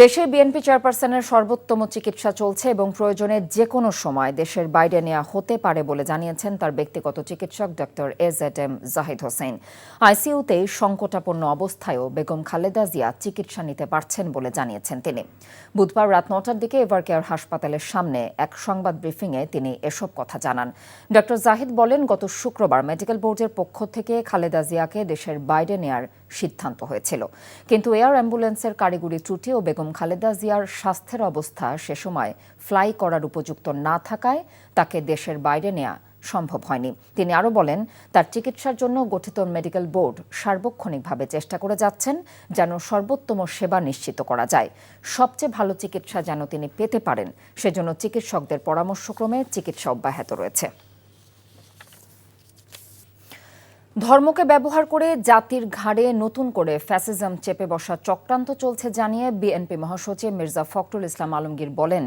দেশে বিএনপি চেয়ারপারসনের সর্বোত্তম চিকিৎসা চলছে এবং প্রয়োজনে যে কোনো সময় দেশের বাইরে নেওয়া হতে পারে বলে জানিয়েছেন তার ব্যক্তিগত চিকিৎসক ডক্টর এজেডএম জাহিদ হোসেন। আইসিইউতেই সংকটাপন্ন অবস্থায়ও বেগম খালেদা জিয়া চিকিৎসা নিতে পারছেন বলে জানিয়েছেন তিনি। বুধবার রাত ৯টার দিকে এভারকেয়ার হাসপাতালের সামনে এক সংবাদ ব্রিফিংয়ে তিনি এসব কথা জানান। ডক্টর জাহিদ বলেন, গত শুক্রবার মেডিকেল বোর্ডের পক্ষ থেকে খালেদা জিয়াকে দেশের বাইরে নেয়ার সিদ্ধান্ত হয়েছিল, কিন্তু এয়ার অ্যাম্বুলেন্সের কারিগরি ত্রুটি ও বেগম খালেদা জিয়ার স্বাস্থ্যের অবস্থা সে সময় ফ্লাই করার উপযুক্ত না থাকায় তাকে দেশের বাইরে নেওয়া সম্ভব হয়নি। তিনি আরও বলেন, তার চিকিৎসার জন্য গঠিত মেডিকেল বোর্ড সার্বক্ষণিকভাবে চেষ্টা করে যাচ্ছেন যেন সর্বোত্তম সেবা নিশ্চিত করা যায়। সবচেয়ে ভালো চিকিৎসা যেন তিনি পেতে পারেন সেজন্য চিকিৎসকদের পরামর্শক্রমে চিকিৎসা অব্যাহত রয়েছে। ধর্মকে ব্যবহার করে জাতির ঘাড়ে নতুন করে ফ্যাসিজম চেপে বসার চক্রান্ত চলছে জানিয়ে বিএনপি মহাসচিব মির্জা ফখরুল ইসলাম আলমগীর বলেন,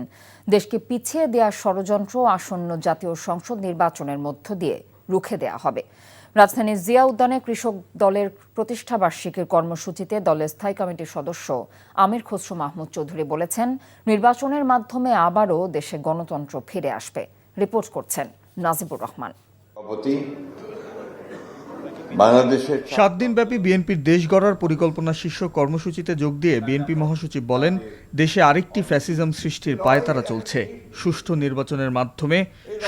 দেশকে পিছিয়ে দেওয়ার ষড়যন্ত্র আসন্ন জাতীয় সংসদ নির্বাচনের মধ্য দিয়ে রুখে দেওয়া হবে। রাজধানীর জিয়া উদ্যানে কৃষক দলের প্রতিষ্ঠাবার্ষিকীর কর্মসূচিতে দলের স্থায়ী কমিটির সদস্য আমির খসরু মাহমুদ চৌধুরী বলেছেন, নির্বাচনের মাধ্যমে আবারও দেশে গণতন্ত্র ফিরে আসবে। রিপোর্ট করছেন নাজিবুর রহমান। 7 দিনব্যাপী বিএনপির দেশ গড়ার পরিকল্পনা শীর্ষক কর্মসূচিতে যোগ দিয়ে বিএনপি মহাসচিব বলেন, দেশে আরেকটি ফ্যাসিজম সৃষ্টির পায়তারা চলছে। সুষ্ঠু নির্বাচনের মাধ্যমে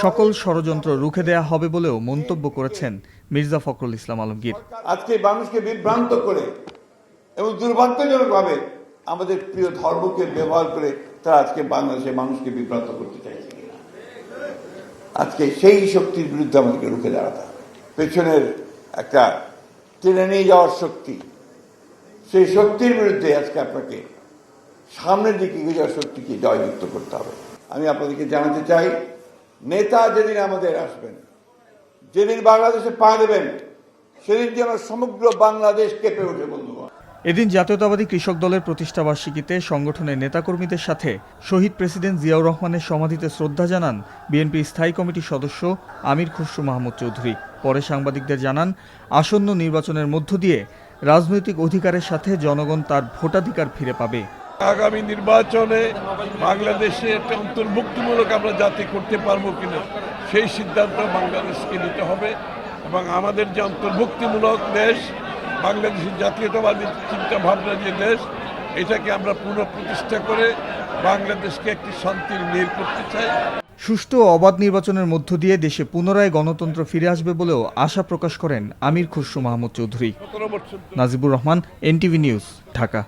সকল ষড়যন্ত্র রুখে দেয়া হবে বলেও মন্তব্য করেছেন মির্জা ফখরুল ইসলাম আলমগীর। আজকে মানুষকে বিভ্রান্ত করে এবং দুর্ভাগ্যজনকভাবে আমাদের প্রিয় ধর্মকে ব্যবহার করে তারা আজকে বাংলাদেশের মানুষকে বিভ্রান্ত করতে চাইছে কিনা, আজকে সেই শক্তির বিরুদ্ধে আমাদেরকে রুখে দাঁড়াতে হবে। পেছনের একটা টেনে নিয়ে যাওয়ার শক্তি, সেই শক্তির বিরুদ্ধে আজকে আপনাকে সামনের দিকে এগিয়ে যাওয়ার শক্তিকে জয়যুক্ত করতে হবে। আমি আপনাদেরকে জানাতে চাই, নেতা যেদিন আমাদের আসবেন, যেদিন বাংলাদেশে পা দেবেন, সেদিন যেন সমগ্র বাংলাদেশ কেঁপে ওঠে। বন্ধুগণ, এদিন জাতীয়তাবাদী কৃষক দলের প্রতিষ্ঠাবার্ষিকীতে সংগঠনের নেতাকর্মীদের সাথে শহীদ প্রেসিডেন্ট জিয়াউর রহমানের সমাধিতে শ্রদ্ধা জানান বিএনপি স্থায়ী কমিটির সদস্য আমির খসরু মাহমুদ চৌধুরী। পরে সাংবাদিকদের জানান, আসন্ন নির্বাচনের মধ্য দিয়ে রাজনৈতিক অধিকারের সাথে জনগণ তার ভোটাধিকার ফিরে পাবে। আগামী নির্বাচনে বাংলাদেশে একটা অন্তর্ভুক্তিমূলক আমরা জাতি করতে পারবো কিনা সেই সিদ্ধান্ত বাংলাদেশকে নিতে হবে এবং আমাদের যে অন্তর্ভুক্তিমূলক দেশ, বাংলাদেশের জাতীয়তাবাদী চিন্তা ভাবনা যে দেশ, এটাকে আমরা পুনঃপ্রতিষ্ঠা করে বাংলাদেশকে একটি শান্তির নীড় করতে চাই। সুষ্ঠু ও অবাধ নির্বাচনের মধ্য দিয়ে দেশে পুনরায় গণতন্ত্র ফিরে আসবে বলেও আশা প্রকাশ করেন আমির খসরু মাহমুদ চৌধুরী। Nazibur Rahman, NTV news, Dhaka.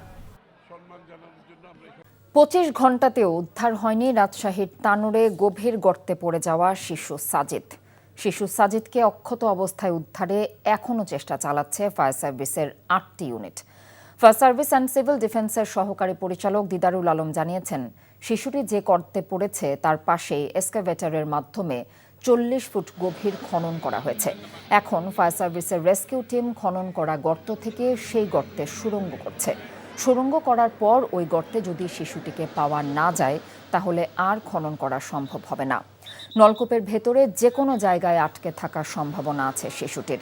25 ঘণ্টাতেও উদ্ধার হয়নি রাজশাহীর তানোরে গভীর গর্তে পড়ে যাওয়া শিশু সাজিদ। শিশু সাজিদকে অক্ষত অবস্থায় উদ্ধারে এখনও চেষ্টা চালাচ্ছে ফায়ার সার্ভিসের 8টি unit. Fire service and civil ডিফেন্সের সহকারী পরিচালক দিদারুল আলম জানিয়েছেন, শিশুটি যে গর্তে পড়েছে তার পাশেই এক্সকাভেটরের মাধ্যমে 40 ফুট গভীর খনন করা হয়েছে। এখন ফায়ার সার্ভিসের রেস্কিউ টিম খনন করা গর্ত থেকে সেই গর্তে সুড়ঙ্গ করছে। সুড়ঙ্গ করার পর ওই গর্তে যদি শিশুটিকে পাওয়া না যায় তাহলে আর খনন করা সম্ভব হবে না। নলকূপের ভেতরে যে কোনো জায়গায় আটকে থাকার সম্ভাবনা আছে শিশুটির।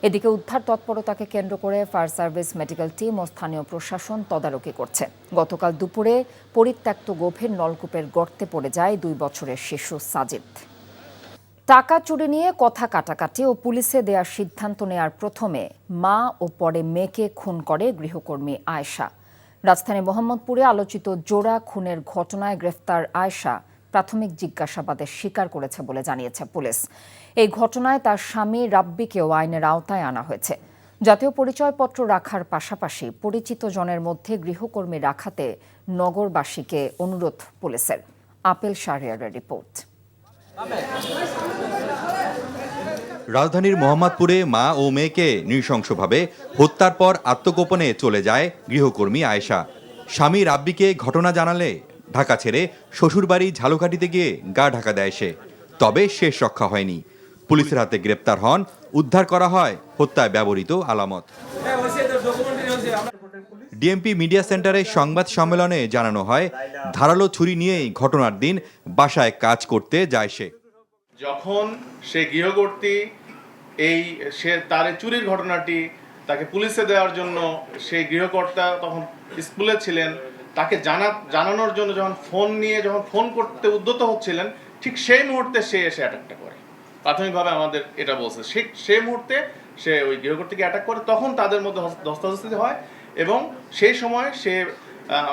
এদিকে উদ্ধার তৎপরতাকে কেন্দ্র করে ফায়ার সার্ভিস, মেডিকেল টিম ও স্থানীয় প্রশাসন তদারকি করছে। গতকাল দুপুরে পরিত্যক্ত গভীর নলকূপের গর্তে পড়ে যায় 2 বছরের শিশু সাজিদ। টাকা চুরি নিয়ে কথা কাটাকাটি ও পুলিশে দেওয়ার সিদ্ধান্ত নেয়ার প্রথমে মা ও পরে মেয়েকে খুন করে গৃহকর্মী আয়েশা। রাজধানী মোহাম্মদপুরে আলোচিত জোড়া খুনের ঘটনায় গ্রেফতার আয়েশা প্রাথমিক জিজ্ঞাসাবাদে স্বীকার করেছে বলে জানিয়েছে পুলিশ। এই ঘটনায় তার স্বামী রাব্বিকেও আইনের আওতায় আনা হয়েছে। জাতীয় পরিচয়পত্র রাখার পাশাপাশি পরিচিত জনের মধ্যে গৃহকর্মী রাখাতে নগরবাসীকে অনুরোধ পুলিশের। আপেল শাহরিয়ারের রিপোর্ট। রাজধানীর মোহাম্মদপুরে মা ও মেয়েকে নৃশংসভাবে হত্যার পর আত্মগোপনে চলে যায় গৃহকর্মী আয়েশা। স্বামী রাব্বিকে ঘটনা জানালে ঢাকা ছেড়ে শ্বশুরবাড়ি ঝালকাঠিতে গিয়ে গা ঢাকা দেয় সে। তবে শেষ রক্ষা হয়নি। পুলিশের হাতে গ্রেপ্তার হন, উদ্ধার করা হয় হত্যায় ব্যবহৃত আলামত। ডিএমপি মিডিয়া সেন্টারে সংবাদ সম্মেলনে জানানো হয়, ধারালো ছুরি নিয়েই ঘটনার দিন বাসায় কাজ করতে যায় সে। যখন সে গৃহকর্ত্রী তার চুরির ঘটনাটি তাকে পুলিশে দেওয়ার জন্য সেই গৃহকর্তা তখন স্কুলে ছিলেন, তাকে জানানোর জন্য যখন ফোন করতে উদ্যত হচ্ছিলেন, ঠিক সেই মুহূর্তে সে এসে অ্যাটাকটা করে। প্রাথমিকভাবে আমাদের এটা বলছে, সেই মুহূর্তে সে ওই গৃহকর্ত্রীকে অ্যাটাক করে। তখন তাদের মধ্যে ধস্তাধস্তি হয় এবং সেই সময় সে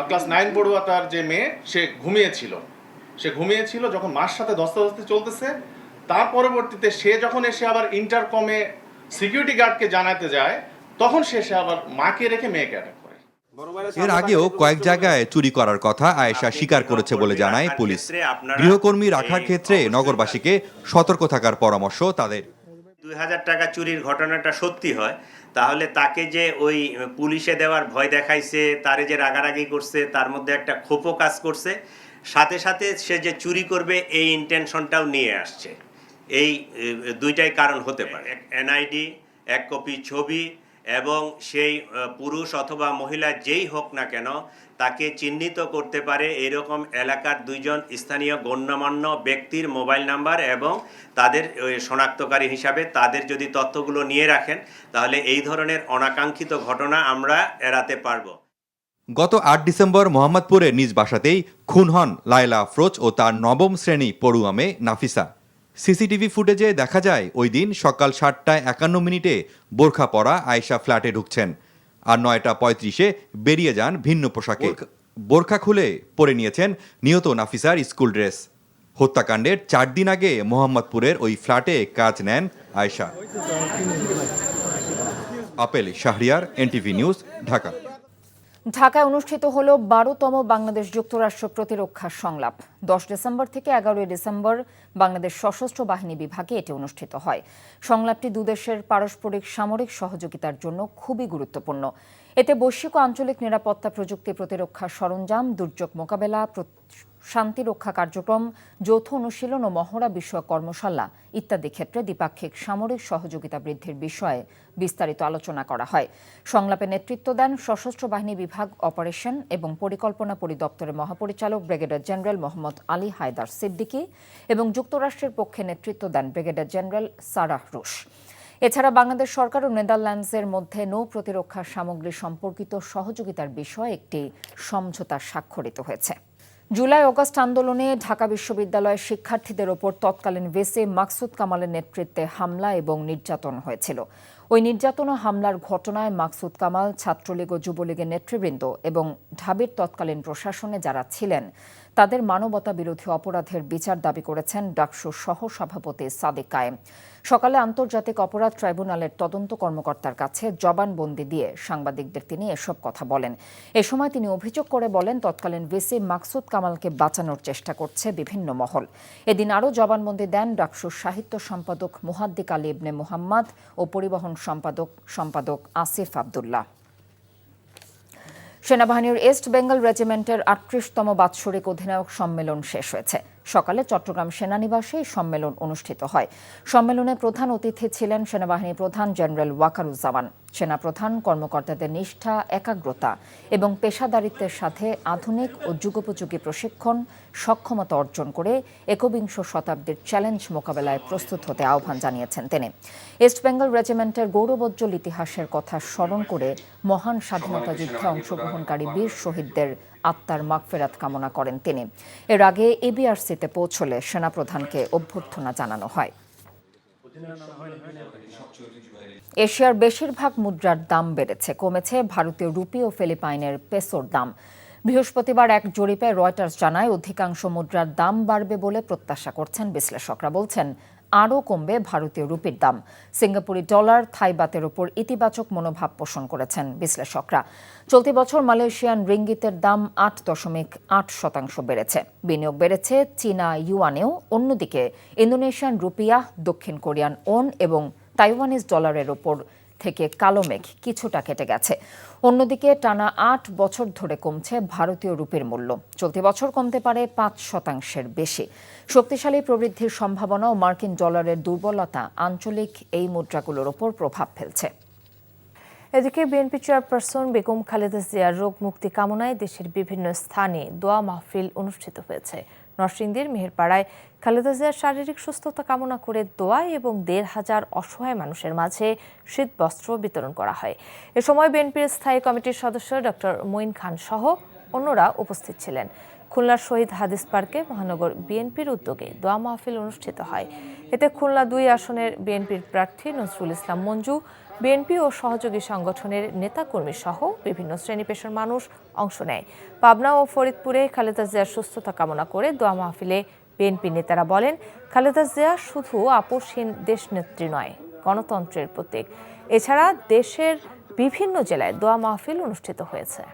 ক্লাস 9 পড়ুয়া তার যে মেয়ে, সে ঘুমিয়েছিল। যখন মার সাথে ধস্তাধস্তি চলতেছে, তার পরবর্তীতে সে যখন এসে আবার ইন্টারকমে সিকিউরিটি গার্ডকে জানাতে যায়, তখন সে আবার মাকে রেখে মেয়েকে অ্যাটাক করে। এর আগেও কয়েক জায়গায় চুরি করার কথা আয়েশা স্বীকার করেছে বলে জানায় পুলিশ। গৃহকর্মী রাখার ক্ষেত্রে নগরবাসীকে সতর্ক থাকার পরামর্শ তাদের। 2000 টাকা চুরির ঘটনাটা সত্যি হয়, তাহলে তাকে যে ওই পুলিশে দেওয়ার ভয় দেখাইছে, তারে যে রাগারাগি করছে, তার মধ্যে একটা ক্ষোভও কাজ করছে, সাথে সাথে সে যে চুরি করবে এই ইন্টেনশনটাও নিয়ে আসছে। এই দুইটাই কারণ হতে পারে। এনআইডি, এক কপি ছবি এবং সেই পুরুষ অথবা মহিলা যেই হোক না কেন তাকে চিহ্নিত করতে পারে এরকম এলাকার 2 জন স্থানীয় গণ্যমান্য ব্যক্তির মোবাইল নাম্বার এবং তাদের শনাক্তকারী হিসাবে তাদের যদি তথ্যগুলো নিয়ে রাখেন, তাহলে এই ধরনের অনাকাঙ্ক্ষিত ঘটনা আমরা এড়াতে পারবো। গত 8 ডিসেম্বর মোহাম্মদপুরের নিজ বাসাতেই খুন হন লায়লা আফরোজ ও তার 9ম শ্রেণী পড়ুয়া মেয়ে নাফিসা। সিসিটিভি ফুটেজে দেখা যায় ওই দিন সকাল 7:51 বোরখা পরা আয়েশা ফ্ল্যাটে ঢুকছেন আর 9:35 বেরিয়ে যান ভিন্ন পোশাকে। বোরখা খুলে পরে নিয়েছেন নিহত নাফিসার স্কুল ড্রেস। হত্যাকাণ্ডের 4 দিন আগে মোহাম্মদপুরের ওই ফ্ল্যাটে কাজ নেন Ayesha. Apple Shahriar, NTV news, Dhaka. ঢাকায় অনুষ্ঠিত হল 12তম বাংলাদেশ যুক্তরাষ্ট্র প্রতিরক্ষা সংলাপ। 10 ডিসেম্বর থেকে 11 ডিসেম্বর বাংলাদেশ সশস্ত্র বাহিনী বিভাগে এটি অনুষ্ঠিত হয়। সংলাপটি দুদেশের পারস্পরিক সামরিক সহযোগিতার জন্য খুবই গুরুত্বপূর্ণ। এতে বৈশ্বিক ও আঞ্চলিক নিরাপত্তা প্রযুক্তি, প্রতিরক্ষা সরঞ্জাম, দুর্যোগ মোকাবেলা, শান্তিরক্ষা কার্যক্রম, যৌথ অনুশীলন ও মহড়া বিষয়ক কর্মশালা ইত্যাদি ক্ষেত্রে দ্বিপাক্ষিক সামরিক সহযোগিতা বৃদ্ধির বিষয়ে বিস্তারিত আলোচনা করা হয়। সংলাপে নেতৃত্ব দেন সশস্ত্র বাহিনী বিভাগ অপারেশন এবং পরিকল্পনা পরিদপ্তরের মহাপরিচালক ব্রিগেডিয়ার জেনারেল মোহাম্মদ আলী হায়দার সিদ্দিকী এবং যুক্তরাষ্ট্রের পক্ষে নেতৃত্ব দেন ব্রিগেডিয়ার জেনারেল সারাহ রুশ। এছাড়া বাংলাদেশ সরকার ও নেদারল্যান্ডসের মধ্যে নৌ প্রতিরক্ষা সামগ্রী সম্পর্কিত সহযোগিতার বিষয়ে একটি সমঝোতা স্বাক্ষরিত হয়েছে। জুলাই অগাস্ট আন্দোলনে ঢাকা বিশ্ববিদ্যালয়ের শিক্ষার্থীদের ওপর তৎকালীন ভিসি মাকসুদ কামালের নেতৃত্বে হামলা এবং নির্যাতন হয়েছিল। ওই নির্যাতন ও হামলার ঘটনায় মাকসুদ কামাল, ছাত্রলীগ ও যুবলীগের নেতৃবৃন্দ এবং ঢাবির তৎকালীন প্রশাসনে যারা ছিলেন তাদের মানবতা বিরোধী অপরাধের বিচার দাবি করেছেন ডাকসুর সহসভাপতি সাদিক কায়েম। সকালে আন্তর্জাতিক অপরাধ ট্রাইব্যুনালের তদন্ত কর্মকর্তার কাছে জবানবন্দি দিয়ে সাংবাদিকদের তিনি এসব কথা বলেন। এ সময় তিনি অভিযোগ করে বলেন, তৎকালীন ভিসি মাকসুদ কামালকে বাঁচানোর চেষ্টা করছে বিভিন্ন মহল। এদিন আরও জবানবন্দি দেন ডাকসুর সাহিত্য সম্পাদক মুহাদ্দিক আলী ইবনে মুহাম্মদ ও পরিবহন সম্পাদক আসিফ আবদুল্লাহ। সেনাবাহিনীর ইস্ট বেঙ্গল রেজিমেন্টের 38তম বাৎসরিক অধিনায়ক সম্মেলন শেষ হয়েছে। সকালে চট্টগ্রাম সেনানিবাসে এই সম্মেলন অনুষ্ঠিত হয়। সম্মেলনে প্রধান অতিথি ছিলেন সেনাবাহিনী প্রধান জেনারেল ওয়াকারুজ্জামান। সেনাপ্রধান কর্মকর্তাদের নিষ্ঠা, একাগ্রতা এবং পেশাদারিত্বের সাথে আধুনিক ও যুগোপযোগী প্রশিক্ষণ, সক্ষমতা অর্জন করে একবিংশ শতাব্দীর চ্যালেঞ্জ মোকাবেলায় প্রস্তুত হতে আহ্বান জানিয়েছেন তিনি। ইস্ট বেঙ্গল রেজিমেন্টের গৌরবোজ্জ্বল ইতিহাসের কথা স্মরণ করে মহান স্বাধীনতা যুদ্ধে অংশগ্রহণকারী বীর শহীদদের আত্মার মাগফিরাত কামনা করেন তিনি। এর আগে এবিআরসিতে পৌঁছলে সেনাপ্রধানকে অভ্যর্থনা জানানো হয়। এশিয়ার বেশিরভাগ মুদ্রার দাম বেড়েছে, কমেছে ভারতীয় রুপি ও ফিলিপাইনের পেসোর দাম। বৃহস্পতিবার এক জরিপে রয়টার্স জানায় অধিকাংশ মুদ্রার দাম বাড়বে বলে প্রত্যাশা করছেন বিশ্লেষকরা। বলছেন আরও কমবে ভারতীয় রুপির দাম। সিঙ্গাপুরি ডলার, থাই বাতের ওপর ইতিবাচক মনোভাব পোষণ করেছেন বিশ্লেষকরা। চলতি বছর মালয়েশিয়ান রিঙ্গিতের দাম 8.8% বেড়েছে। বিনিয়োগ বেড়েছে চীনা ইউয়ানেও। অন্যদিকে ইন্দোনেশিয়ান রুপিয়া, দক্ষিণ কোরিয়ান ওন এবং তাইওয়ানিজ ডলারের ওপর থেকে কালো মেঘ কিছুটা কেটে গেছে। অন্যদিকে টানা 8 বছর ধরে কমছে ভারতীয় রুপির মূল্য। চলতি বছর কমতে পারে 5% বেশি। শক্তিশালী প্রবৃদ্ধির সম্ভাবনা ও মার্কিন ডলারের দুর্বলতা আঞ্চলিক এই মুদ্রাগুলোর ওপর প্রভাব ফেলছে। এদিকে বিএনপি চেয়ারপারসন বেগম খালেদা জিয়ার রোগ মুক্তি কামনায় দেশের বিভিন্ন স্থানে দোয়া মাহফিল অনুষ্ঠিত হয়েছে। নরসিংদীর মেহেরপাড়ায় খালেদা জিয়ার শারীরিক সুস্থতা কামনা করে দোয়া এবং 1,500 অসহায় মানুষের মাঝে শীতবস্ত্র বিতরণ করা হয়। এ সময় বিএনপির স্থায়ী কমিটির সদস্য ডক্টর মঈন খান সহ অন্যরা উপস্থিত ছিলেন। খুলনার শহীদ হাদিস পার্কে মহানগর বিএনপির উদ্যোগে দোয়া মাহফিল অনুষ্ঠিত হয়। এতে খুলনা 2 আসনের বিএনপির প্রার্থী নজরুল ইসলাম মঞ্জু, বিএনপি ও সহযোগী সংগঠনের নেতাকর্মী সহ বিভিন্ন শ্রেণী পেশার মানুষ অংশ নেয়। পাবনা ও ফরিদপুরে খালেদা জিয়ার সুস্থতা কামনা করে দোয়া মাহফিলে বিএনপি নেতারা বলেন, খালেদা জিয়া শুধু আপোষহীন দেশনেত্রী নয়, গণতন্ত্রের প্রতীক। এছাড়া দেশের বিভিন্ন জেলায় দোয়া মাহফিল অনুষ্ঠিত হয়েছে।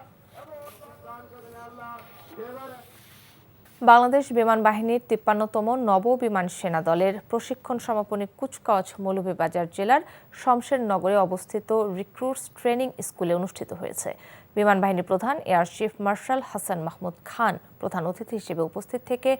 বাংলাদেশ বিমান বাহিনীর 53তম নব বিমান সেনা দলের প্রশিক্ষণ সমাপনী কুচকাওয়াজ মৌলভীবাজার জেলার শমশেরনগরে অবস্থিত রিক্রুটস ট্রেনিং স্কুলে অনুষ্ঠিত হয়েছে। বিমান বাহিনী প্রধান air chief marshal Hasan Mahmud Khan প্রধান অতিথি হিসেবে উপস্থিত থেকে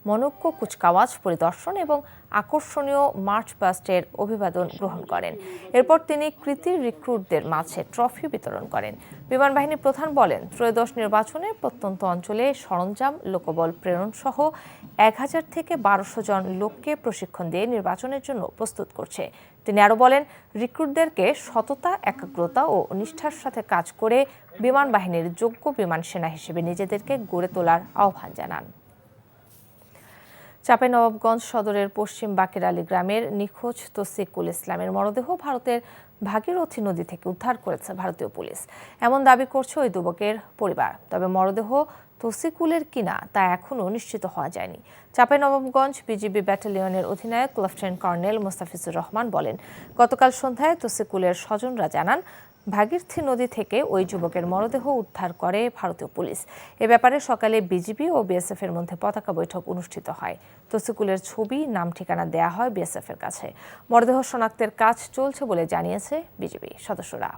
মনোজ্ঞ কুচকাওয়াজ পরিদর্শন এবং আকর্ষণীয় মার্চ পাস্টের অভিবাদন গ্রহণ করেন। এরপর তিনি কৃতী রিক্রুটদের মাঝে ট্রফি বিতরণ করেন। বিমান বাহিনী প্রধান বলেন, ত্রয়োদশ নির্বাচনে প্রত্যন্ত অঞ্চলে সরঞ্জাম, লোকবল প্রেরণ সহ 1000 থেকে 1200 জন লোককে প্রশিক্ষণ দিয়ে নির্বাচনের জন্য প্রস্তুত করছে। তিনি আরও বলেন, রিক্রুটদেরকে সততা, একাগ্রতা ও নিষ্ঠার সাথে কাজ করে বিমান বাহিনীর যোগ্য বিমান সেনা হিসেবে নিজেদেরকে গড়ে তোলার আহ্বান জানান। চাঁপাইনবাবগঞ্জ সদরের পশ্চিম বাকের আলী গ্রামের নিখোঁজ তৌসিকুল ইসলামের মরদেহ ভারতের ভাগীরথী নদী থেকে উদ্ধার করেছে ভারতীয় পুলিশ, এমন দাবি করছে ওই যুবকের পরিবার। তবে মরদেহ তৌসিকুলের কিনা তা এখনও নিশ্চিত হওয়া যায়নি। চাঁপাইনবাবগঞ্জ বিজিবি ব্যাটালিয়নের অধিনায়ক লেফটেন্যান্ট কর্নেল মোস্তাফিজুর রহমান বলেন, গতকাল সন্ধ্যায় তৌসিকুলের স্বজনরা জানান, ভাগীরথী নদী থেকে ওই যুবকের মরদেহ উদ্ধার করে ভারতীয় পুলিশ। এ ব্যাপারে সকালে বিজিবি ও বিএসএফ এর মধ্যে পতাকা বৈঠক অনুষ্ঠিত হয়। তৌসিকুলের ছবি, নাম, ঠিকানা দেয়া হয় বিএসএফ এর কাছে। মরদেহ শনাক্তের কাজ চলছে বলে জানিয়েছে বিজিবি সদস্যরা।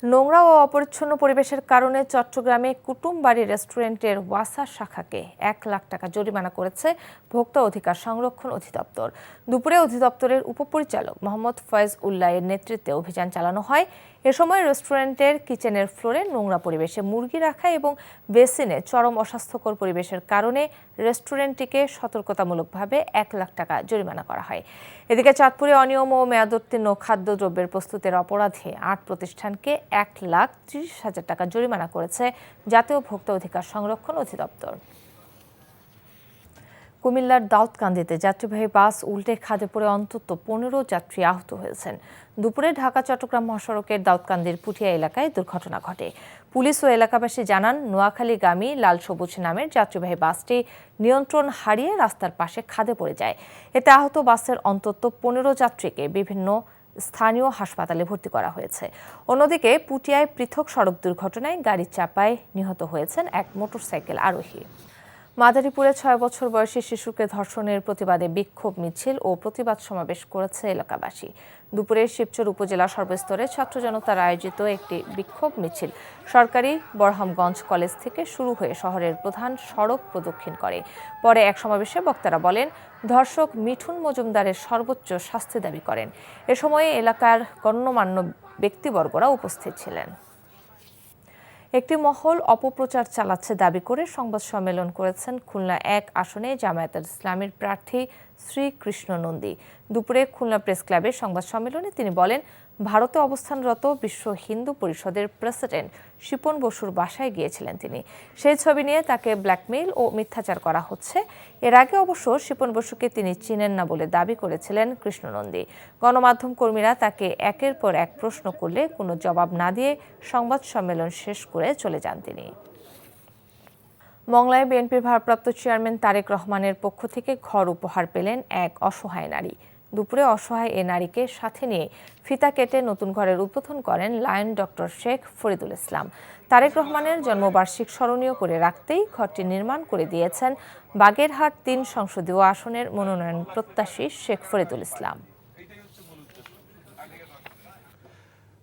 নোংরা ও অপরিচ্ছন্ন পরিবেশের কারণে চট্টগ্রামে কুটুমবাড়ি রেস্টুরেন্টের ওয়াসা শাখাকে 1 লাখ টাকা জরিমানা করেছে ভোক্তা অধিকার সংরক্ষণ অধিদপ্তর। দুপুরে অধিদপ্তরের উপপরিচালক মোহাম্মদ ফয়েজ উল্লাহের নেতৃত্বে অভিযান চালানো হয়। এ সময় রেস্টুরেন্টের কিচেনের ফ্লোরে নোংরা পরিবেশে মুরগি রাখা এবং বেসিনে চরম অস্বাস্থ্যকর পরিবেশের কারণে রেস্টুরেন্টটিকে সতর্কতামূলকভাবে 1 লাখ টাকা জরিমানা করা হয়। এদিকে চাঁদপুরে অনিয়ম ও মেয়াদোত্তীর্ণ খাদ্যদ্রব্যের প্রস্তুতের অপরাধে 8 প্রতিষ্ঠানকে 1,30,000 টাকা জরিমানা করেছে জাতীয় ভোক্তা অধিকার সংরক্ষণ অধিদপ্তর। কুমিল্লার দাউদকান্দিতে যাত্রীবাহী বাস উল্টে খাদে পড়ে অন্তত 15 যাত্রী আহত হয়েছেন। দুপুরে ঢাকা চট্টগ্রাম মহাসড়কের দাউদকান্দির পুঠিয়া এলাকায় দুর্ঘটনা ঘটে। পুলিশ ও এলাকাবাসী জানান, নোয়াখালীগামী লাল সবুজ নামের যাত্রীবাহী বাসটি নিয়ন্ত্রণ হারিয়ে রাস্তার পাশে খাদে পড়ে যায়। এতে আহত বাসের অন্তত 15 যাত্রীকে বিভিন্ন স্থানীয় হাসপাতালে ভর্তি করা হয়েছে। অন্যদিকে পুঠিয়ায় পৃথক সড়ক দুর্ঘটনায় গাড়ির চাপায় নিহত হয়েছেন এক মোটরসাইকেল আরোহী। মাদারীপুরে 6 বছর বয়সী শিশুকে ধর্ষণের প্রতিবাদে বিক্ষোভ মিছিল ও প্রতিবাদ সমাবেশ করেছে এলাকাবাসী। দুপুরে শিবচর উপজেলা সর্বস্তরে ছাত্র জনতার আয়োজিত একটি বিক্ষোভ মিছিল সরকারি বরহামগঞ্জ কলেজ থেকে শুরু হয়ে শহরের প্রধান সড়ক প্রদক্ষিণ করে। পরে এক সমাবেশে বক্তারা বলেন, ধর্ষক মিঠুন মজুমদারের সর্বোচ্চ শাস্তি দাবি করেন। এ সময়ে এলাকার গণ্যমান্য ব্যক্তিবর্গরা উপস্থিত ছিলেন। একটি মহল অপপ্রচার চালাচ্ছে দাবি করে সংবাদ সম্মেলন করেছেন খুলনা 1 আসনে জামায়াতে ইসলামীর প্রার্থী শ্রীকৃষ্ণ নন্দী। দুপুরে খুলনা প্রেস ক্লাবে সংবাদ সম্মেলনে তিনি বলেন, ভারতে অবস্থানরত বিশ্ব হিন্দু পরিষদের প্রেসিডেন্ট শিপন বসুর বাসায় গিয়েছিলেন তিনি। সেই ছবি নিয়ে তাকে ব্ল্যাকমেইল ও মিথ্যাচার করা হচ্ছে। এর আগে অবশ্য শিপন বসুকে তিনি চিনেন না বলে দাবি করেছিলেন কৃষ্ণ নন্দী। গণমাধ্যম কর্মীরা তাকে একের পর এক প্রশ্ন করলে কোনো জবাব না দিয়ে সংবাদ সম্মেলন শেষ করে চলে যান তিনি। মংলায় বিএনপির ভারপ্রাপ্ত চেয়ারম্যান তারেক রহমানের পক্ষ থেকে ঘর উপহার পেলেন এক অসহায় নারী। দুপুরে অসহায় এ নারীকে সাথে নিয়ে ফিতা কেটে নতুন ঘরের উদ্বোধন করেন লায়ন ডক্টর শেখ ফরিদুল ইসলাম। তারেক রহমানের জন্মবার্ষিক স্মরণীয় করে রাখতেই ঘরটি নির্মাণ করে দিয়েছেন বাগেরহাট 3 সংসদীয় আসনের মনোনয়ন প্রত্যাশী শেখ ফরিদুল ইসলাম।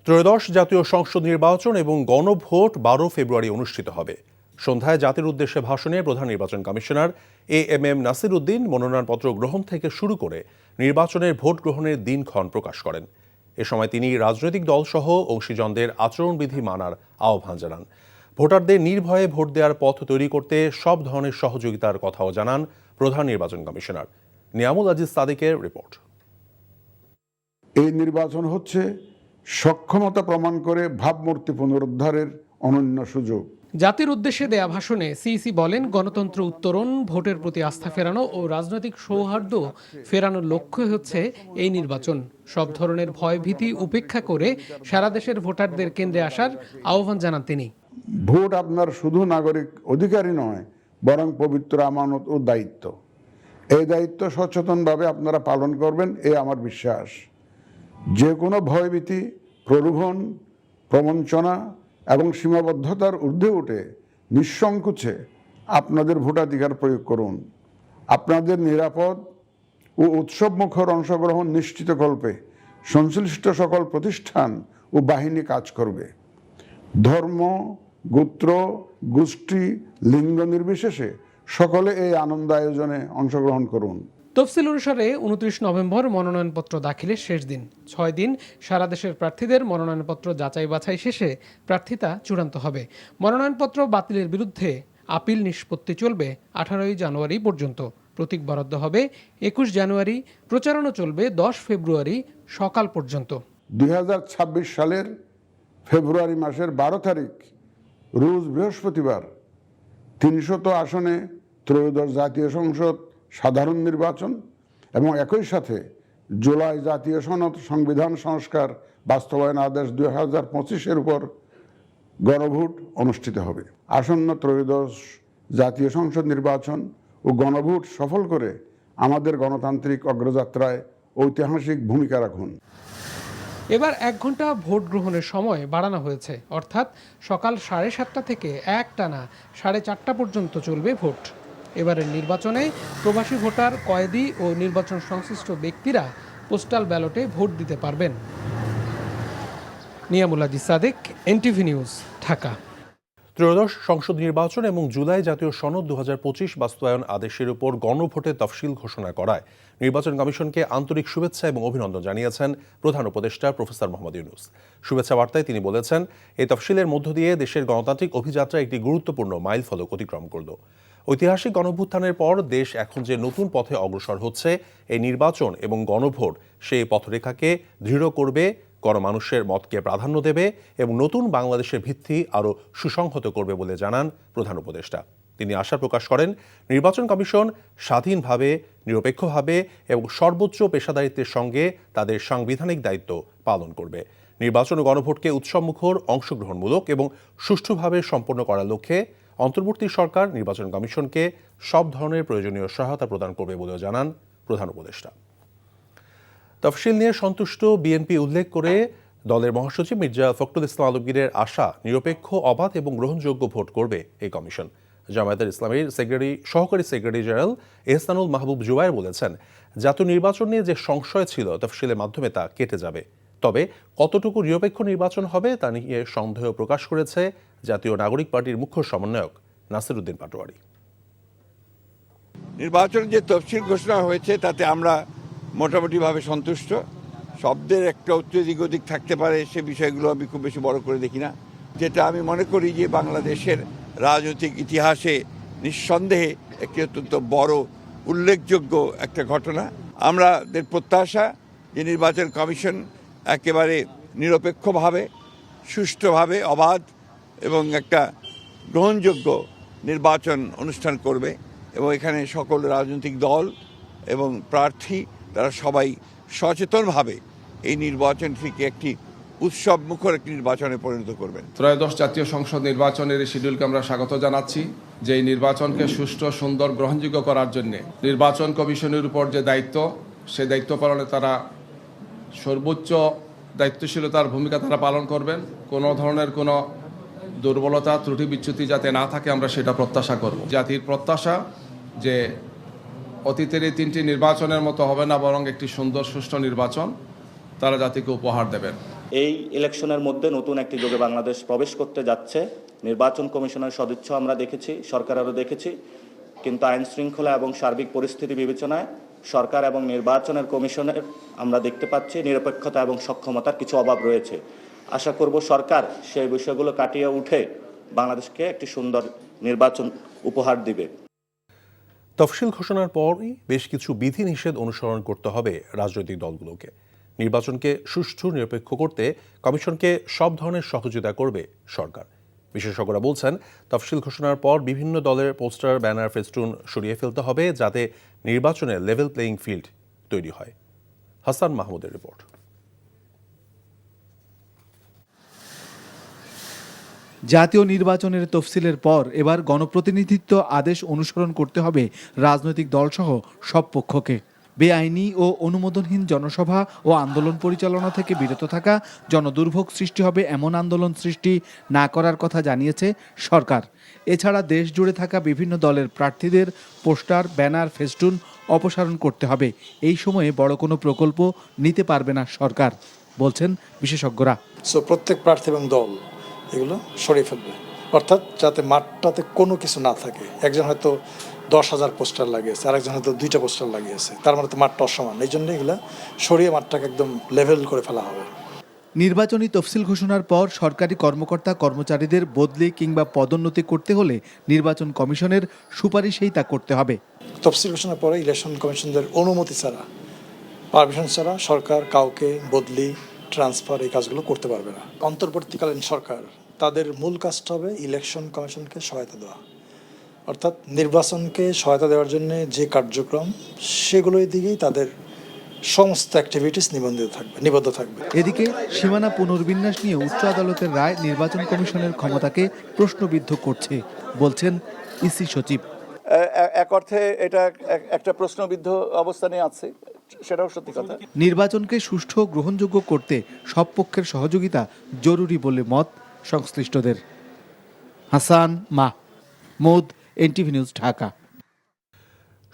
ত্রয়োদশ জাতীয় সংসদ নির্বাচন এবং গণভোট 12 ফেব্রুয়ারি অনুষ্ঠিত হবে। সন্ধ্যায় জাতির উদ্দেশ্যে ভাষণে প্রধান নির্বাচন কমিশনার AMM নাসির উদ্দিন মনোনয়নপত্র গ্রহণ থেকে শুরু করে নির্বাচনের ভোট গ্রহণের দিনক্ষণ প্রকাশ করেন। এ সময় তিনি রাজনৈতিক দলসহ অংশীজনদের আচরণবিধি মানার আহ্বান জানান। ভোটারদের নির্ভয়ে ভোট দেওয়ার পথ তৈরি করতে সব ধরনের সহযোগিতার কথাও জানান প্রধান নির্বাচন কমিশনার। নিয়ামুল আজিজ সাদিকের রিপোর্ট। এই নির্বাচন হচ্ছে সক্ষমতা প্রমাণ করে ভাবমূর্তি পুনরুদ্ধারের অনন্য সুযোগ। জাতির উদ্দেশ্যে দেয়া ভাষণে সিইসি বলেন, গণতন্ত্র উত্তরণ, ভোটের প্রতি আস্থা ফেরানো ও রাজনৈতিক সৌহার্দ্য ফেরানোর লক্ষ্য হচ্ছে এই নির্বাচন। সব ধরনের ভয়ভীতি উপেক্ষা করে সারা দেশের ভোটারদের কেন্দ্রে আসার আহ্বান জানান তিনি। ভোট আপনার শুধু নাগরিক অধিকারই নয়, বরং পবিত্র আমানত ও দায়িত্ব। এই দায়িত্ব সচেতনভাবে আপনারা পালন করবেন, এই আমার বিশ্বাস। যে কোনো ভয়ভীতি, প্রলোভন, প্রবঞ্চনা এবং সীমাবদ্ধতার ঊর্ধ্বে উঠে নিঃসংকোচে আপনাদের ভোটাধিকার প্রয়োগ করুন। আপনাদের নিরাপদ ও উৎসবমুখর অংশগ্রহণ নিশ্চিতকল্পে সংশ্লিষ্ট সকল প্রতিষ্ঠান ও বাহিনী কাজ করবে। ধর্ম, গোত্র, গোষ্ঠী, লিঙ্গ নির্বিশেষে সকলে এই আনন্দ আয়োজনে অংশগ্রহণ করুন। তফসিল অনুসারে 29 নভেম্বর মনোনয়নপত্র দাখিলের শেষ দিন। 6 দিন সারা দেশের প্রার্থীদের মনোনয়নপত্র যাচাই বাছাই শেষে প্রার্থিতা চূড়ান্ত হবে। মনোনয়নপত্র বাতিলের বিরুদ্ধে আপিল নিষ্পত্তি চলবে 18 জানুয়ারি পর্যন্ত। প্রতীক বরাদ্দ হবে 21 জানুয়ারি, প্রচারণা চলবে 10 ফেব্রুয়ারি সকাল পর্যন্ত। 2026 সালের ফেব্রুয়ারি মাসের 12 তারিখ রোজ বৃহস্পতিবার 300 আসনে ত্রয়োদশ জাতীয় সংসদ সাধারণ নির্বাচন এবং একই সাথে জুলাই জাতীয় সনদ সংবিধান সংস্কার বাস্তবায়ন আদেশ 2025-এর উপর গণভোট অনুষ্ঠিত হবে। আসন্ন ত্রয়োদশ জাতীয় সংসদ নির্বাচন ও গণভোট সফল করে আমাদের গণতান্ত্রিক অগ্রযাত্রায় ঐতিহাসিক ভূমিকা রাখুন। এবার 1 ঘন্টা ভোট গ্রহণের সময় বাড়ানো হয়েছে, অর্থাৎ সকাল 7:30 থেকে একটানা 4:30 পর্যন্ত চলবে ভোট। এবারের নির্বাচনে প্রবাসী ভোটার, কয়েদি ও নির্বাচন সংশ্লিষ্ট ব্যক্তিরা পোস্টাল ব্যালটে ভোট দিতে পারবেন। Niamul Aziz Sadek, NTV news, Dhaka. ত্রয়োদশ সংসদ নির্বাচন এবং জুলাই জাতীয় সনদ 2025 বাস্তবায়ন আদেশের উপর গণভোটের তফসিল ঘোষণা করায় নির্বাচন কমিশনকে আন্তরিক শুভেচ্ছা এবং অভিনন্দন জানিয়েছেন প্রধান উপদেষ্টা প্রফেসর মোহাম্মদ ইউনূস। শুভেচ্ছা বার্তায় তিনি বলেছেন, এই তফসিলের মধ্য দিয়ে দেশের গণতান্ত্রিক অভিযাত্রা একটি গুরুত্বপূর্ণ মাইলফলক অতিক্রম করল। ঐতিহাসিক গণঅভ্যুত্থানের পর দেশ এখন যে নতুন পথে অগ্রসর হচ্ছে, এই নির্বাচন এবং গণভোট সেই পথরেখাকে দৃঢ় করবে, গণমানুষের মতকে প্রাধান্য দেবে এবং নতুন বাংলাদেশের ভিত্তি আরও সুসংহত করবে বলে জানান প্রধান উপদেষ্টা। তিনি আশা প্রকাশ করেন, নির্বাচন কমিশন স্বাধীনভাবে, নিরপেক্ষভাবে এবং সর্বোচ্চ পেশাদারিত্বের সঙ্গে তাদের সাংবিধানিক দায়িত্ব পালন করবে। নির্বাচন ও গণভোটকে উৎসবমুখর, অংশগ্রহণমূলক এবং সুষ্ঠুভাবে সম্পন্ন করার লক্ষ্যে অন্তর্বর্তী সরকার নির্বাচন কমিশনকে সব ধরনের প্রয়োজনীয় সহায়তা প্রদান করবে বলেও জানান প্রধান উপদেষ্টা। তফসিল নিয়ে সন্তুষ্ট বিএনপি উল্লেখ করে দলের মহাসচিব মির্জা ফখরুল ইসলাম আলমগীরের আশা, নিরপেক্ষ, অবাধ এবং গ্রহণযোগ্য ভোট করবে এই কমিশন। জামায়াতের ইসলামীর সহকারী সেক্রেটারি জেনারেল এহসানুল মাহবুব জুবায়ের বলেছেন, জাতীয় নির্বাচন নিয়ে যে সংশয় ছিল তফসিলের মাধ্যমে তা কেটে যাবে। তবে কতটুকু নিরপেক্ষ নির্বাচন হবে তা নিয়ে সন্দেহ প্রকাশ করেছে জাতীয় নাগরিক পার্টির মুখ্য সমন্বয়ক নাসির উদ্দিন পাটোয়ারি। নির্বাচন যে তফসিল ঘোষণা হয়েছে তাতে আমরা মোটামুটিভাবে সন্তুষ্ট। শব্দের একটা এদিক ওদিক থাকতে পারে, সে বিষয়গুলো আমি খুব বেশি বড় করে দেখি না। যেটা আমি মনে করি যে বাংলাদেশের রাজনৈতিক ইতিহাসে নিঃসন্দেহে একটি অত্যন্ত বড় উল্লেখযোগ্য একটা ঘটনা। আমাদের প্রত্যাশা যে নির্বাচন কমিশন একেবারে নিরপেক্ষভাবে, সুষ্ঠুভাবে, অবাধ এবং একটা গ্রহণযোগ্য নির্বাচন অনুষ্ঠান করবে এবং এখানে সকল রাজনৈতিক দল এবং প্রার্থী তারা সবাই সচেতনভাবে এই নির্বাচনটিকে একটি উৎসব মুখর একটি নির্বাচনে পরিণত করবেন। ত্রয়োদশ জাতীয় সংসদ নির্বাচনের এই শিডিউলকে আমরা স্বাগত জানাচ্ছি। যে এই নির্বাচনকে সুষ্ঠু, সুন্দর, গ্রহণযোগ্য করার জন্য নির্বাচন কমিশনের উপর যে দায়িত্ব, সেই দায়িত্ব পালনে তারা সর্বোচ্চ দায়িত্বশীলতার ভূমিকা তারা পালন করবেন। কোনো ধরনের কোনো দুর্বলতা, ত্রুটি, বিচ্যুতি যাতে না থাকে আমরা সেটা প্রত্যাশা করব। জাতির প্রত্যাশা যে অতীতের এই 3টি নির্বাচনের মতো হবে না, বরং একটি সুন্দর, সুষ্ঠু নির্বাচন তারা জাতিকে উপহার দেবেন। এই ইলেকশনের মধ্যে নতুন একটি যুগে বাংলাদেশ প্রবেশ করতে যাচ্ছে। নির্বাচন কমিশনের সদিচ্ছা আমরা দেখেছি, সরকারেরও দেখেছি, কিন্তু আইন শৃঙ্খলা এবং সার্বিক পরিস্থিতি বিবেচনায় সরকার এবং নির্বাচনের কমিশনের আমরা দেখতে পাচ্ছি নিরপেক্ষতা এবং সক্ষমতার কিছু অভাব রয়েছে। আশা করব সরকার সেই বিষয়গুলো কাটিয়ে উঠে বাংলাদেশকে একটি সুন্দর নির্বাচন উপহার দিবে। তফসিল ঘোষণার পরই বেশ কিছু বিধিনিষেধ অনুসরণ করতে হবে রাজনৈতিক দলগুলোকে। নির্বাচনকে সুষ্ঠু, নিরপেক্ষ করতে কমিশনকে সব ধরনের সহযোগিতা করবে সরকার। বিশেষজ্ঞরা বলছেন, তফসিল ঘোষণার পর বিভিন্ন দলের পোস্টার, ব্যানার, ফেস্টুন সরিয়ে ফেলতে হবে যাতে নির্বাচনে লেভেল প্লেয়িং ফিল্ড তৈরি হয়। হাসান মাহমুদের রিপোর্ট। জাতীয় নির্বাচনের তফসিলের পর এবার গণপ্রতিনিধিত্ব আদেশ অনুসরণ করতে হবে রাজনৈতিক দলসহ সব পক্ষকে। বেআইনি ও অনুমোদনহীন জনসভা ও আন্দোলন পরিচালনা থেকে বিরত থাকা, জনদুর্ভোগ সৃষ্টি হবে এমন আন্দোলন সৃষ্টি না করার কথা জানিয়েছে সরকার। এছাড়া দেশ জুড়ে থাকা বিভিন্ন দলের প্রার্থীদের পোস্টার, ব্যানার, ফেস্টুন অপসারণ করতে হবে। এই সময়ে বড় কোনো প্রকল্প নিতে পারবে না সরকার, বলছেন বিশেষজ্ঞরা। প্রত্যেক প্রার্থী এবং দল এগুলো সরিয়ে ফেলবে, অর্থাৎ যাতে মাঠটাতে কোনো কিছু না থাকে। একজন হয়তো 10,000 পোস্টার লাগিয়েছে, আরেকজন হয়তো 2টা পোস্টার লাগিয়েছে, তার মানে তো মাঠটা অসমান। এই জন্য এগুলো সরিয়ে মাঠটাকে একদম লেভেল করে ফেলা হবে। নির্বাচনী তফসিল ঘোষণার পর সরকারি কর্মকর্তা কর্মচারীদের বদলি কিংবা পদোন্নতি করতে হলে নির্বাচন কমিশনের সুপারিশেই তা করতে হবে। তফসিল ঘোষণার পরে ইলেকশন কমিশনদের অনুমতি ছাড়া, পারমিশন ছাড়া সরকার কাউকে বদলি, ট্রান্সফার এই কাজগুলো করতে পারবে না। অন্তর্বর্তীকালীন সরকার তাদের মূল কাজটা হবে ইলেকশন কমিশনকে সহায়তা দেওয়া, অর্থাৎ নির্বাচনকে সহায়তা দেওয়ার জন্য যে কার্যক্রম সেগুলোর দিকেই তাদের সমস্ত অ্যাক্টিভিটিস নিবদ্ধ থাকবে। এদিকে সীমানা পুনর্বিন্যাস নিয়ে উচ্চ আদালতের রায় নির্বাচন কমিশনের ক্ষমতাকে প্রশ্নবিদ্ধ করছে, বলছেন ইসি সচিব। এক অর্থে এটা একটা প্রশ্নবিদ্ধ অবস্থানে আছে, সেটাও সত্যি কথা। নির্বাচনকে সুষ্ঠু ও গ্রহণযোগ্য করতে সব পক্ষের সহযোগিতা জরুরি বলে মত সংশ্লিষ্টদের। Hasan Mahmud, NTV news, Dhaka.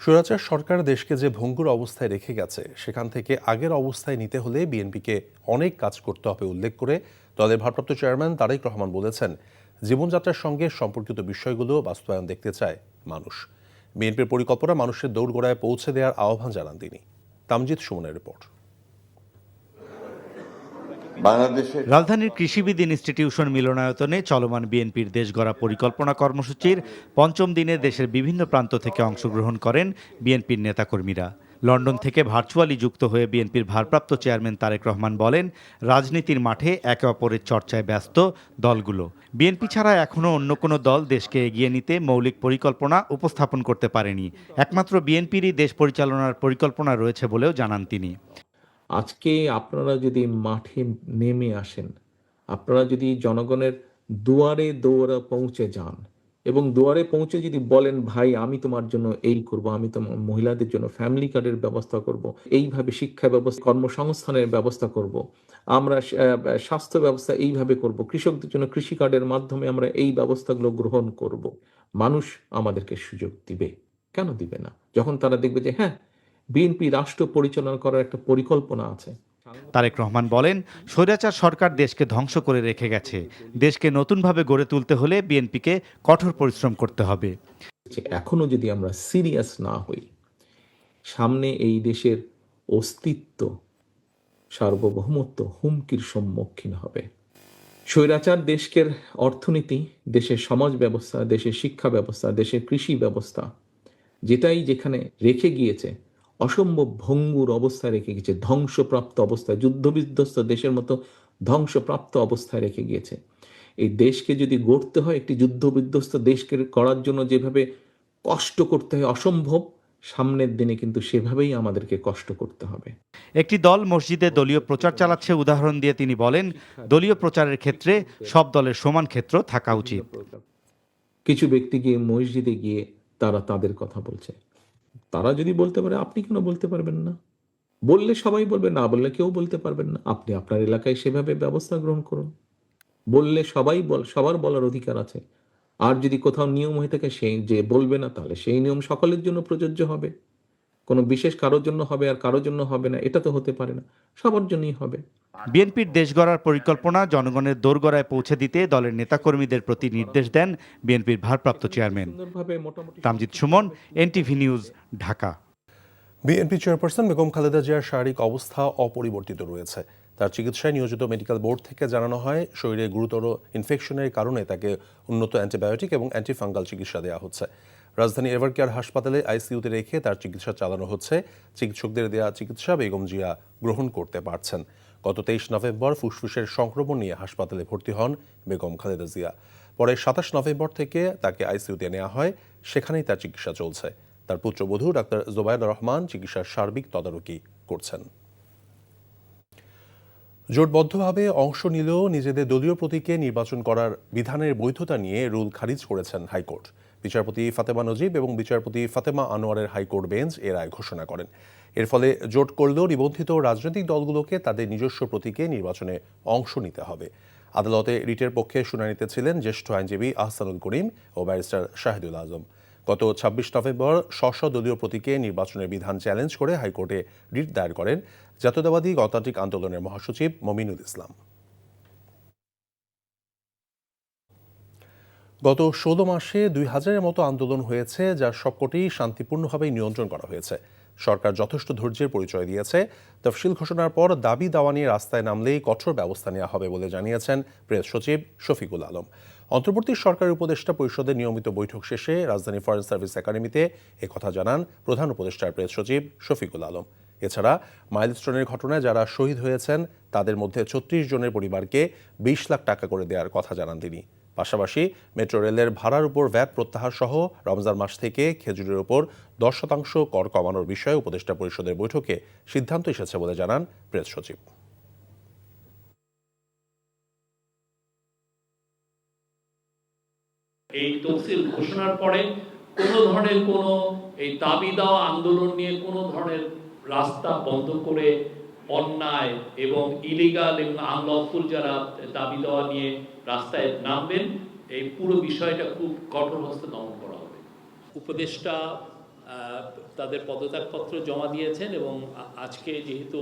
স্বৈরাচার সরকার দেশকে যে ভঙ্গুর অবস্থায় রেখে গেছে সেখান থেকে আগের অবস্থায় নিতে হলে বিএনপিকে অনেক কাজ করতে হবে উল্লেখ করে দলের ভারপ্রাপ্ত চেয়ারম্যান তারেক রহমান বলেছেন, জীবনযাত্রার সঙ্গে সম্পর্কিত বিষয়গুলো বাস্তবায়ন দেখতে চায় মানুষ। বিএনপির পরিকল্পনা মানুষের দৌড়গোড়ায় পৌঁছে দেওয়ার আহ্বান জানান তিনি। তামজিদ সুমনের রিপোর্ট। রাজধানীর কৃষিবিদ ইনস্টিটিউশন মিলনায়তনে চলমান বিএনপির দেশ গড়া পরিকল্পনা কর্মসূচির পঞ্চম দিনে দেশের বিভিন্ন প্রান্ত থেকে অংশগ্রহণ করেন বিএনপির নেতাকর্মীরা। লন্ডন থেকে ভার্চুয়ালি যুক্ত হয়ে বিএনপির ভারপ্রাপ্ত চেয়ারম্যান তারেক রহমান বলেন, রাজনীতির মাঠে একে অপরের চর্চায় ব্যস্ত দলগুলো। বিএনপি ছাড়া এখনও অন্য কোনো দল দেশকে এগিয়ে নিতে মৌলিক পরিকল্পনা উপস্থাপন করতে পারেনি। একমাত্র বিএনপিরই দেশ পরিচালনার পরিকল্পনা রয়েছে বলেও জানান তিনি। আজকে আপনারা যদি মাঠে নেমে আসেন, আপনারা যদি জনগণের দুয়ারে দৌড়ে পৌঁছে যান এবং দুয়ারে পৌঁছে যদি বলেন, ভাই আমি তোমার জন্য এই করব, আমি তোমার মহিলাদের জন্য ফ্যামিলি কার্ডের ব্যবস্থা করব, এইভাবে শিক্ষা ব্যবস্থা, কর্মসংস্থানের ব্যবস্থা করব, আমরা স্বাস্থ্য ব্যবস্থা এইভাবে করব, কৃষকদের জন্য কৃষি কার্ডের মাধ্যমে আমরা এই ব্যবস্থাগুলো গ্রহণ করব, মানুষ আমাদেরকে সুযোগ দিবে। কেন দিবে না? যখন তারা দেখবে যে হ্যাঁ, বিএনপি রাষ্ট্র পরিচালনা করার একটা পরিকল্পনা আছে। তারেক রহমান বলেন, স্বৈরাচার সরকার দেশকে ধ্বংস করে রেখে গেছে। দেশকে নতুনভাবে গড়ে তুলতে হলে বিএনপিকে কঠোর পরিশ্রম করতে হবে। এখনো যদি আমরা সিরিয়াস না হই, সামনে এই দেশের অস্তিত্ব, সার্বভৌমত্ব হুমকির সম্মুখীন হবে। স্বৈরাচার দেশের অর্থনীতি, দেশের সমাজ ব্যবস্থা, দেশের শিক্ষা ব্যবস্থা, দেশের কৃষি ব্যবস্থা, যেটাই যেখানে রেখে গিয়েছে অসম্ভব ভঙ্গুর অবস্থায় রেখে গেছে, ধ্বংসপ্রাপ্ত অবস্থায়, যুদ্ধবিধ্বস্ত দেশের মতো ধ্বংসপ্রাপ্ত অবস্থায় রেখে গিয়েছে। এই দেশকে যদি গড়তে হয়, একটি যুদ্ধবিধ্বস্ত দেশকে করার জন্য যেভাবে কষ্ট করতে হয় অসম্ভব, সামনের দিনে কিন্তু সেভাবেই আমাদেরকে কষ্ট করতে হবে। একটি দল মসজিদে দলীয় প্রচার চালাচ্ছে উদাহরণ দিয়ে তিনি বলেন, দলীয় প্রচারের ক্ষেত্রে সব দলের সমান ক্ষেত্র থাকা উচিত। কিছু ব্যক্তি গিয়ে মসজিদে গিয়ে তারা তাদের কথা বলছে, তারা যদি বলতে পারে আপনি কেন বলতে পারবেন না? বললে সবাই বলবে, না বললে কেউ বলতে পারবেন না। আপনি আপনার এলাকায় সেভাবে ব্যবস্থা গ্রহণ করুন। বললে সবার বলার অধিকার আছে। আর যদি কোথাও নিয়ম হয়ে থাকে সেই যে বলবে না, তাহলে সেই নিয়ম সকলের জন্য প্রযোজ্য হবে। কোনো বিশেষ কারোর জন্য হবে আর কারোর জন্য হবে না, এটা তো হতে পারে না, সবার জন্যই হবে। বিএনপির দেশ গড়ার পরিকল্পনা জনগণের দোরগোড়ায় পৌঁছে দিতে দলের নেতাকর্মীদের প্রতি নির্দেশ দেন বিএনপির ভারপ্রাপ্ত chairman. Tamjid Suman, NTV news, Dhaka. BNP chairperson Begum Khaleda জিয়ার শারীরিক অবস্থা অপরিবর্তিত রয়েছে। তার চিকিৎসায় নিয়োজিত মেডিকেল বোর্ড থেকে জানানো হয়, শরীরে গুরুতর ইনফেকশনের কারণে তাকে উন্নত অ্যান্টিবায়োটিক এবং অ্যান্টিফাঙ্গাল চিকিৎসা দেওয়া হচ্ছে। রাজধানী এভারকেয়ার হাসপাতালে আইসিইউতে রেখে তার চিকিৎসা চালানো হচ্ছে। চিকিৎসকদের দেওয়া চিকিৎসা বেগম জিয়া গ্রহণ করতে পারছেন। গত 23 নভেম্বর ফুসফুসের সংক্রমণ নিয়ে হাসপাতালে ভর্তি হন বেগম খালেদা জিয়া। পরে 27 নভেম্বর থেকে তাকে আইসিইউতে নেওয়া হয়, সেখানেই তার চিকিৎসা চলছে। তার পুত্রবধূ ডাক্তার জোবায়েদা রহমান চিকিৎসার সার্বিক তদারকি করছেন। জোটবদ্ধভাবে অংশ নিলেও নিজেদের দলীয় প্রতীকে নির্বাচন করার বিধানের বৈধতা নিয়ে রুল খারিজ করেছেন হাইকোর্ট। বিচারপতি ফাতেমা নজিব এবং বিচারপতি ফাতেমা আনোয়ারের হাইকোর্ট বেঞ্চ এ রায় ঘোষণা করেন। এর ফলে জোট করলেও নিবন্ধিত রাজনৈতিক দলগুলোকে তাদের নিজস্ব প্রতীকে নির্বাচনে অংশ নিতে হবে। আদালতে রিটের পক্ষে শুনানিতে ছিলেন জ্যেষ্ঠ আইনজীবী আহসানুল করিম ও ব্যারিস্টার শাহিদুল আজম। গত 26 নভেম্বর স্ব দলীয় প্রতীকে নির্বাচনের বিধান চ্যালেঞ্জ করে হাইকোর্টে রিট দায়ের করেন জাতীয়তাবাদী গণতান্ত্রিক আন্দোলনের মহাসচিব মমিনুল ইসলাম। গত 16 মাসে 2000-এর মতো আন্দোলন হয়েছে, যার সবকটি শান্তিপূর্ণভাবে নিয়ন্ত্রণ করা হয়েছে। সরকার যথেষ্ট ধৈর্যের পরিচয় দিয়েছে। তফসিল ঘোষণার পর দাবি দাওয়া নিয়ে রাস্তায় নামলেই কঠোর ব্যবস্থা নেওয়া হবে বলে জানিয়েছেন প্রেস সচিব শফিকুল আলম। অন্তর্বর্তী সরকারের উপদেষ্টা পরিষদের নিয়মিত বৈঠক শেষে রাজধানী ফরেন সার্ভিস একাডেমিতে একথা জানান প্রধান উপদেষ্টার প্রেস সচিব শফিকুল আলম। এছাড়া মাইলস্টোনের ঘটনায় যারা শহীদ হয়েছেন তাদের মধ্যে 36 জনের পরিবারকে 20 লাখ টাকা করে দেওয়ার কথা জানান তিনি। পাশাপাশি মেট্রো রেলের ভাড়ার উপর ভ্যাট প্রত্যাহার সহ রমজান মাস থেকে খেজুরের উপর 10% কর কমানোর বিষয়ে উপদেষ্টা পরিষদের বৈঠকে সিদ্ধান্ত এসেছে বলে জানান প্রেস সচিব। এই তফসিল ঘোষণার পরে কোনো ধরনের কোনো এই দাবি দেওয়া আন্দোলন নিয়ে কোনো ধরনের রাস্তা বন্ধ করে অন্যায় এবং ইলিগাল এবং আনলফুল যারা দাবি দেওয়া নিয়ে রাস্তায় নামবেন, এই পুরো বিষয়টা খুব কঠোর হস্তে দমন করা হবে। উপদেষ্টা তাদের পদত্যাগপত্র জমা দিয়েছেন এবং আজকে যেহেতু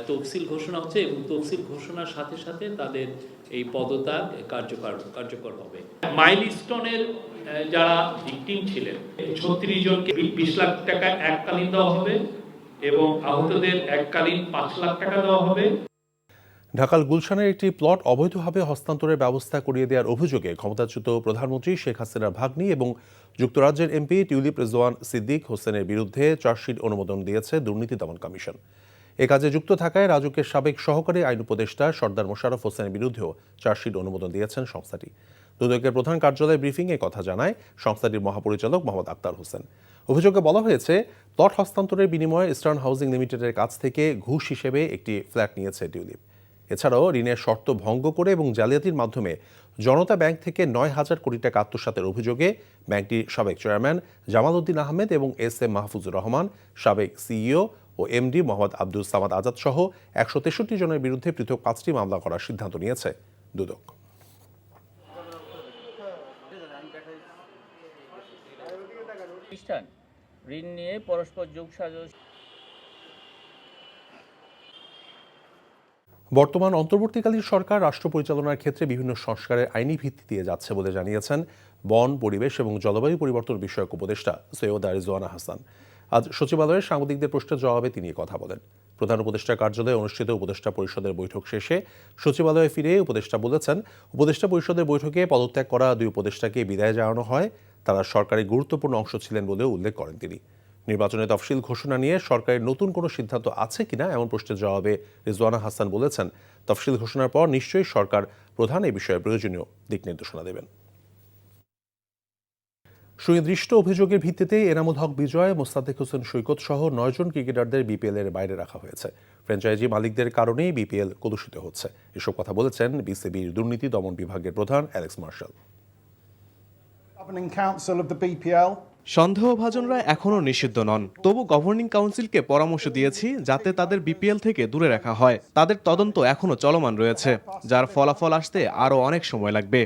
তফসিল ঘোষণা হচ্ছে এবং তফসিল ঘোষণার সাথে সাথে তাদের এই পদত্যাগ কার্যকর হবে। মাইলস্টোনের যারা ভিকটিম ছিলেন 36 জনকে 20 লাখ টাকা এককালীন দেওয়া হবে এবং আহতদের এককালীন 5 লাখ টাকা দেওয়া হবে। ঢাকার গুলশানের একটি প্লট অবৈধভাবে হস্তান্তরের ব্যবস্থা করিয়ে দেওয়ার অভিযোগে ক্ষমতাচ্যুত প্রধানমন্ত্রী শেখ হাসিনার ভাগ্নি এবং যুক্তরাজ্যের এমপি টিউলিপ রেজওয়ান সিদ্দিক হোসেনের বিরুদ্ধে চার্জশিট অনুমোদন দিয়েছে দুর্নীতি দমন কমিশন। এ কাজে যুক্ত থাকায় রাজুকের সাবেক সহকারী আইন উপদেষ্টা সর্দার মোশাররফ হোসেনের বিরুদ্ধেও চার্জশিট অনুমোদন দিয়েছেন সংস্থাটি। দুদকের প্রধান কার্যালয়ে ব্রিফিংয়ে কথা জানায় সংস্থাটির মহাপরিচালক মোহাম্মদ আক্তার হোসেন। অভিযোগে বলা হয়েছে, প্লট হস্তান্তরের বিনিময়ে ইস্টার্ন হাউজিং লিমিটেডের কাছ থেকে ঘুষ হিসেবে একটি ফ্ল্যাট নিয়েছে টিউলিপ। এছাড়াও ঋণের শর্ত ভঙ্গ করে এবং জালিয়াতির মাধ্যমে জনতা ব্যাংক থেকে 9,000 কোটি টাকা আত্মসাতের অভিযোগে ব্যাংকটির সাবেক চেয়ারম্যান জামাল উদ্দিন আহমেদ এবং SM মাহফুজুর রহমান, সাবেক সিইও ও MD মোহাম্মদ আব্দুল সামাদ আজাদ সহ 163 জনের বিরুদ্ধে পৃথক 5টি মামলা করার সিদ্ধান্ত নিয়েছে দুদক। ঋণ নিয়ে পরস্পর যোগসাজশ। বর্তমান অন্তর্বর্তীকালীন সরকার রাষ্ট্র পরিচালনার ক্ষেত্রে বিভিন্ন সংস্কারের আইনি ভিত্তি দিয়ে যাচ্ছে বলে জানিয়েছেন বন, পরিবেশ এবং জলবায়ু পরিবর্তন বিষয়ক উপদেষ্টা সৈয়দা রিজওয়ানা হাসান। আজ সচিবালয়ে সাংবাদিকদের প্রশ্নের জবাবে তিনি কথা বলেন। প্রধান উপদেষ্টার কার্যালয়ে অনুষ্ঠিত উপদেষ্টা পরিষদের বৈঠক শেষে সচিবালয়ে ফিরে উপদেষ্টা বলেছেন, উপদেষ্টা পরিষদের বৈঠকে পদত্যাগ করা 2 উপদেষ্টাকে বিদায় জানানো হয়। তারা সরকারের গুরুত্বপূর্ণ অংশ ছিলেন বলেও উল্লেখ করেন তিনি। নির্বাচনের তফসিল ঘোষণা নিয়ে সরকারের নতুন কোনো সিদ্ধান্ত আছে কিনা এমন প্রশ্নের জবাবে রিজওয়ানা হাসান বলেছেন, তফসিল ঘোষণার পর নিশ্চয়ই সরকার প্রধান এই বিষয়ে প্রয়োজনীয় দিক নির্দেশনা দেবেন। সুনির্দিষ্ট অভিযোগের ভিত্তিতে এনামুল হক বিজয়, মোস্তাদেক হোসেন সৈকত সহ 9 জন ক্রিকেটারদের BPL এর বাইরে রাখা হয়েছে। ফ্র্যাঞ্চাইজি মালিকদের কারণেই BPL কলুষিত হচ্ছে, এসব কথা বলেছেন বিসিবির দুর্নীতি দমন বিভাগের প্রধান অ্যালেক্স মার্শাল। সন্দেহভাজনরা এখনও নিষিদ্ধ নন, তবু গভর্নিং কাউন্সিলকে পরামর্শ দিয়েছি যাতে তাদের BPL থেকে দূরে রাখা হয়। তাদের তদন্ত এখনও চলমান রয়েছে, যার ফলাফল আসতে আরও অনেক সময় লাগবে।